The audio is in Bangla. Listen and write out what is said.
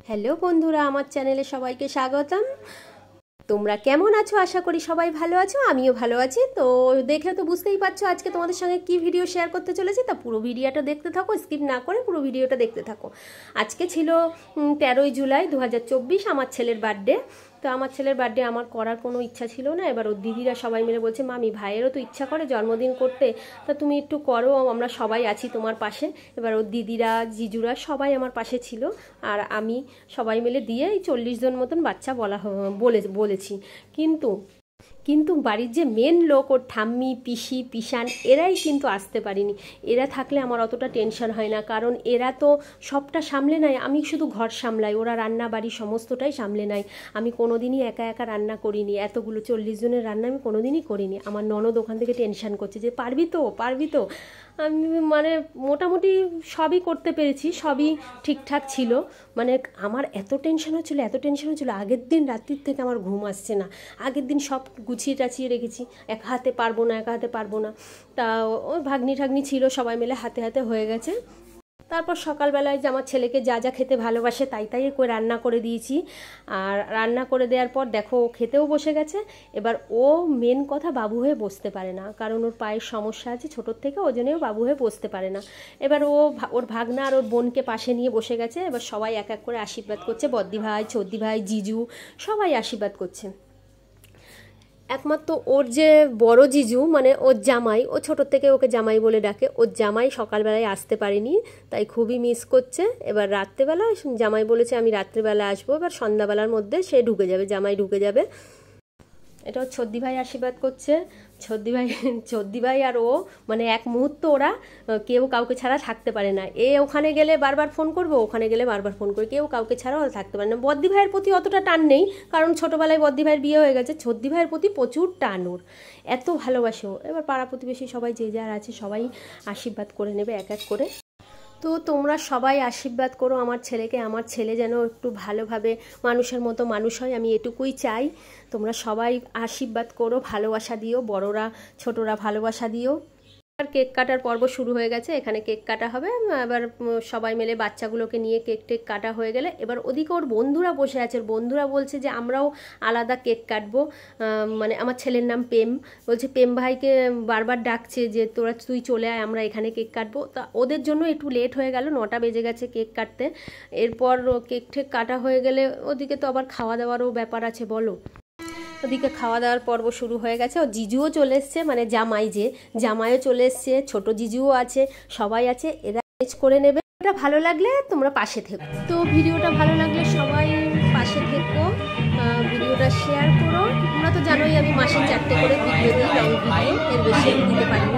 হ্যালো বন্ধুরা, আমার চ্যানেলে সবাইকে স্বাগতম। তোমরা কেমন আছো? আশা করি সবাই ভালো আছো, আমিও ভালো আছি। তো দেখে তো বুঝতেই পারছো আজকে তোমাদের সঙ্গে কি ভিডিও শেয়ার করতে চলেছি। তা পুরো ভিডিওটা দেখতে থাকো, স্কিপ না করে পুরো ভিডিওটা দেখতে থাকো। আজকে ছিল 13ই জুলাই 2024, আমার ছেলের বার্থডে। তো আমার ছেলের বার্থডে আমার করার কোনো ইচ্ছা ছিল না। এবার ওর দিদিরা সবাই মিলে বলছে, মামি ভাইয়েরও তো ইচ্ছা করে জন্মদিন করতে, তা তুমি একটু করো, আমরা সবাই আছি তোমার পাশে। এবার ওর দিদিরা জিজুরা সবাই আমার পাশে ছিল, আর আমি সবাই মিলে দিয়ে এই 40 জন মতন বাচ্চা বলেছি। কিন্তু বাড়ির যে মেন লোক, ওর ঠাম্মি, পিসি, পিসান, এরাই কিন্তু আসতে পারিনি। এরা থাকলে আমার অতটা টেনশন হয় না, কারণ এরা তো সবটা সামলে নেয়, আমি শুধু ঘর সামলাই, ওরা রান্না বাড়ি সমস্তটাই সামলে নেয়। আমি কোনোদিনই একা একা রান্না করিনি, এতগুলো 40 জনের রান্না আমি কোনোদিনই করিনি। আমার ননদ ওখান থেকে টেনশন করছে যে পারবি তো। আমি মানে মোটামুটি সবই করতে পেরেছি, সবই ঠিকঠাক ছিল। মানে আমার এত টেনশন হচ্ছিলো আগের দিন রাত্রির থেকে আমার ঘুম আসছে না। আগের দিন সব গুছিয়ে টাছিয়ে রেখেছি, একা হাতে পারবো না। তা ওই ভাগ্নি ঠাগ্নি ছিল, সবাই মিলে হাতে হাতে হয়ে গেছে। তারপর সকালবেলায় যে আমার ছেলেকে যা যা খেতে ভালোবাসে তাই করে রান্না করে দিয়েছি। আর রান্না করে দেওয়ার পর দেখো ও খেতেও বসে গেছে। এবার ও মেন কথা বাবু হয়ে বসতে পারে না, কারণ ওর পায়ের সমস্যা আছে ছোটোর থেকে, ওই জন্যও বাবু হয়ে বসতে পারে না। এবার ওর ভাগনা আর ওর বোনকে পাশে নিয়ে বসে গেছে। এবার সবাই এক এক করে আশীর্বাদ করছে, বদ্দি ভাই, চদ্দি ভাই, জিজু সবাই আশীর্বাদ করছে। একমাত্র ওর যে বড় জিজু, মানে ওর জামাই, ও ছোটোর থেকে ওকে জামাই বলে ডাকে, ওর জামাই সকালবেলায় আসতে পারেনি, তাই খুবই মিস করছে। এবার রাত্রেবেলা জামাই বলেছে আমি রাত্রেবেলা আসবো, এবার সন্ধ্যাবেলার মধ্যে সে ঢুকে যাবে, জামাই ঢুকে যাবে। এটা ছদ্দি ভাই আশীর্বাদ করছে। ছদ্দি ভাই আর ও মানে এক মুহূর্ত ওরা কেউ কাউকে ছাড়া থাকতে পারে না। ওখানে গেলে বারবার ফোন করবে, ওখানে গেলে বারবার ফোন করবে, কেউ কাউকে ছাড়া ওরা থাকতে পারে না। বদ্দি ভাইয়ের প্রতি অতটা টান নেই, কারণ ছোটোবেলায় বদ্দি ভাইয়ের বিয়ে হয়ে গেছে। ছদ্দি ভাইয়ের প্রতি প্রচুর টান ওর, এত ভালোবাসে ও। এবার পাড়া প্রতিবেশী সবাই যে যার আছে সবাই আশীর্বাদ করে নেবে এক এক করে। তো তোমরা সবাই আশীর্বাদ করো আমার ছেলেকে, আমার ছেলে যেন একটু ভালোভাবে মানুষের মতো মানুষ হয়, আমি এটুকুই চাই। তোমরা সবাই আশীর্বাদ করো, ভালোবাসা দিও, বড়রা ছোটরা ভালোবাসা দিও। আর কেক কাটার পর্ব শুরু হয়ে গেছে, এখানে কেক কাটা হবে। এবার সবাই মিলে বাচ্চাগুলোকে নিয়ে কেক টেক কাটা হয়ে গেলে এবার ওদিকে ওর বন্ধুরা বসে আছে। ওর বন্ধুরা বলছে যে আমরাও আলাদা কেক কাটবো। মানে আমার ছেলের নাম প্রেম, বলছে প্রেম ভাইকে বারবার ডাকছে যে তুই চলে আয়, আমরা এখানে কেক কাটবো। তা ওদের জন্য একটু লেট হয়ে গেল, 9টা বেজে গেছে কেক কাটতে। এরপর কেক টেক কাটা হয়ে গেলে ওদিকে তো আবার খাওয়া দাওয়ারও ব্যাপার আছে, বলো। ওদিকে খাওয়া দাওয়ার পর্ব শুরু হয়ে গেছে। ও জিজুও চলে এসছে, মানে জামাইও চলে এসছে, ছোট জিজুও আছে, সবাই আছে, এরা ম্যানেজ করে নেবে। এটা ভালো লাগলে তোমরা পাশে থেকো। তো ভিডিওটা ভালো লাগলে সবাই পাশে থেকো, ভিডিওটা শেয়ার করো। তোমরা তো জানোই আমি মাসে 4টে করে ভিডিও দিই, লং ভিডিও, এর বেশি আমি দিতে পারি না।